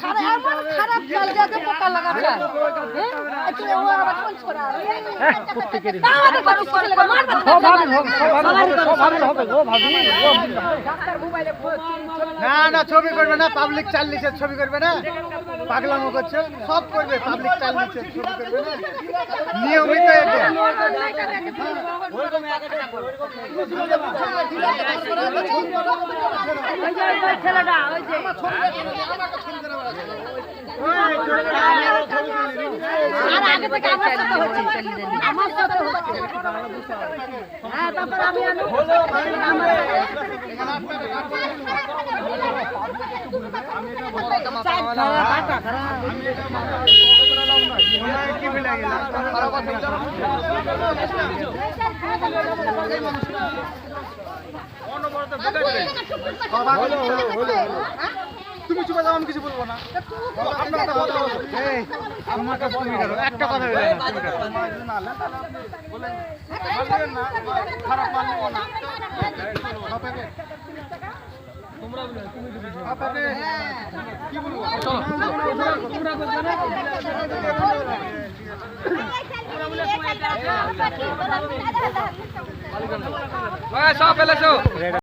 খারাপ চাল যাতে পোকা লাগাচ্ছে একটু ও আবার কোন ছড়া প্রত্যেকেরই আমাদের বাড়ি করে লাগা মারবে হবে গো ভাবি ডাক্তার মোবাইলে না না ছবি করবে না, পাবলিক চাল নিচ্ছে ছবি করবে না, পাগলামো করছে, সব করবে, পাবলিক চাল নিচ্ছে ছবি করবে না, নিয়মিত এটা। ছেলেটা ওই যে আর আগে থেকে আমার সাথে হচ্ছে হ্যাঁ তারপর আমি তুমি চুপে যাও, আমি কিছু বলবো না। আমার কাছে তুমি করো, একটা কথা বলে না, খারাপ মানবো না। কি বলবো সব ফেলেছো